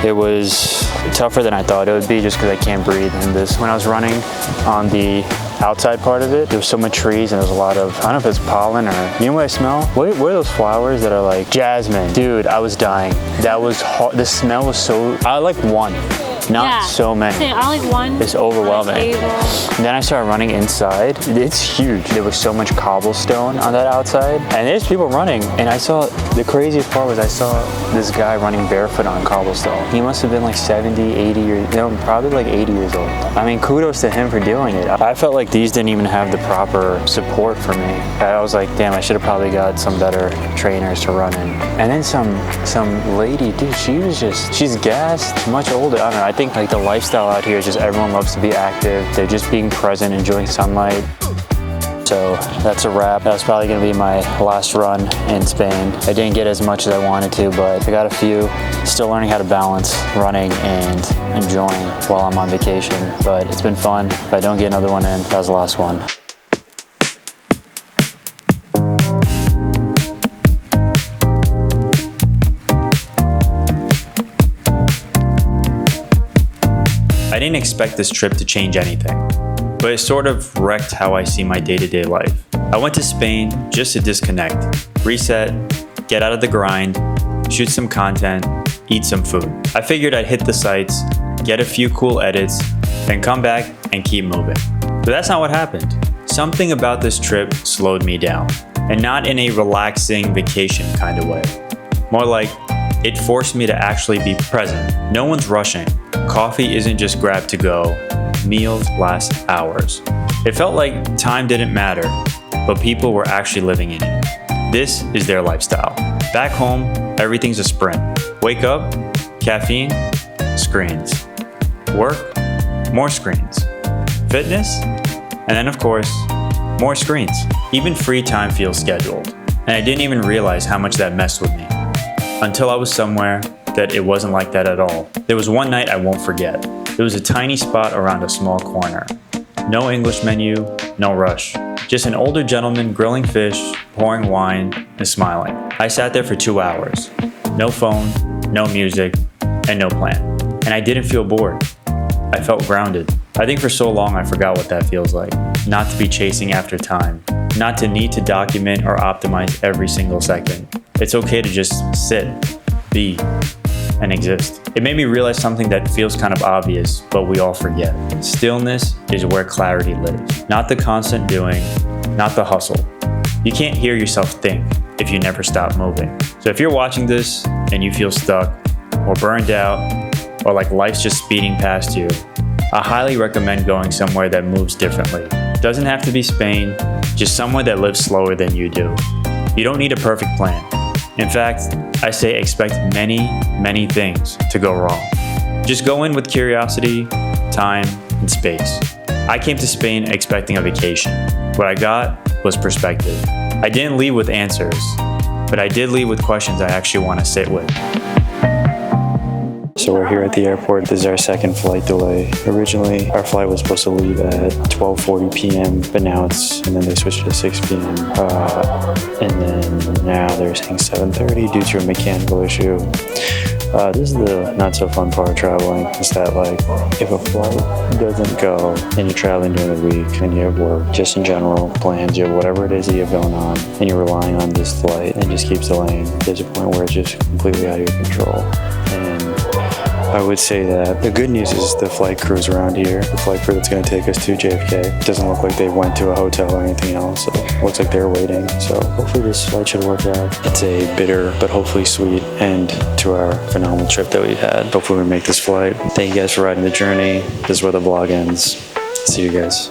It was tougher than I thought it would be just because I can't breathe in this. When I was running on the outside part of it, there was so much trees and there was a lot of, I don't know if it's pollen or, you know what I smell? What are those flowers that are like jasmine? Dude, I was dying. That was hot. The smell was so, I like one. Not so many. I like one. It's overwhelming. And then I started running inside. It's huge. There was so much cobblestone on that outside. And there's people running. And I saw, the craziest part was I saw this guy running barefoot on cobblestone. He must have been like 70, 80 years, no, probably like 80 years old. I mean, kudos to him for doing it. I felt like these didn't even have the proper support for me. I was like, damn, I should have probably got some better trainers to run in. And then some lady, dude, she's gassed, much older. I don't know. I think like the lifestyle out here is just everyone loves to be active. They're just being present, enjoying sunlight. So that's a wrap. That was probably gonna be my last run in Spain. I didn't get as much as I wanted to, but I got a few. Still learning how to balance running and enjoying while I'm on vacation. But it's been fun. If I don't get another one in, that was the last one. I didn't expect this trip to change anything, but it sort of wrecked how I see my day-to-day life. I went to Spain just to disconnect, reset, get out of the grind, shoot some content, eat some food. I figured I'd hit the sites, get a few cool edits, then come back and keep moving. But that's not what happened. Something about this trip slowed me down, and not in a relaxing vacation kind of way. More like, it forced me to actually be present. No one's rushing. Coffee isn't just grab to go. Meals last hours. It felt like time didn't matter, but people were actually living in it. This is their lifestyle. Back home, everything's a sprint. Wake up, caffeine, screens. Work, more screens. Fitness, and then of course, more screens. Even free time feels scheduled. And I didn't even realize how much that messed with me. Until I was somewhere that it wasn't like that at all. There was one night I won't forget. It was a tiny spot around a small corner. No English menu, no rush. Just an older gentleman grilling fish, pouring wine, and smiling. I sat there for 2 hours. No phone, no music, and no plan. And I didn't feel bored. I felt grounded. I think for so long I forgot what that feels like. Not to be chasing after time. Not to need to document or optimize every single second. It's okay to just sit, be, and exist. It made me realize something that feels kind of obvious, but we all forget. Stillness is where clarity lives. Not the constant doing, not the hustle. You can't hear yourself think if you never stop moving. So if you're watching this and you feel stuck or burned out or like life's just speeding past you, I highly recommend going somewhere that moves differently. It doesn't have to be Spain, just somewhere that lives slower than you do. You don't need a perfect plan. In fact, I say expect many, many things to go wrong. Just go in with curiosity, time, and space. I came to Spain expecting a vacation. What I got was perspective. I didn't leave with answers, but I did leave with questions I actually want to sit with. So we're here at the airport. This is our second flight delay. Originally, our flight was supposed to leave at 12:40 p.m., but now and then they switched to 6 p.m. And then now they're saying 7:30 due to a mechanical issue. This is the not so fun part of traveling, is that like, if a flight doesn't go and you're traveling during the week and you have work, just in general, plans, you have whatever it is that you have going on, and you're relying on this flight and just keeps delaying, there's a point where it's just completely out of your control. And I would say that the good news is the flight crews around here, the flight crew that's going to take us to JFK, doesn't look like they went to a hotel or anything else. It looks like they're waiting. So hopefully this flight should work out. It's a bitter but hopefully sweet end to our phenomenal trip that we've had. Hopefully we make this flight. Thank you guys for riding the journey. This is where the vlog ends. See you guys.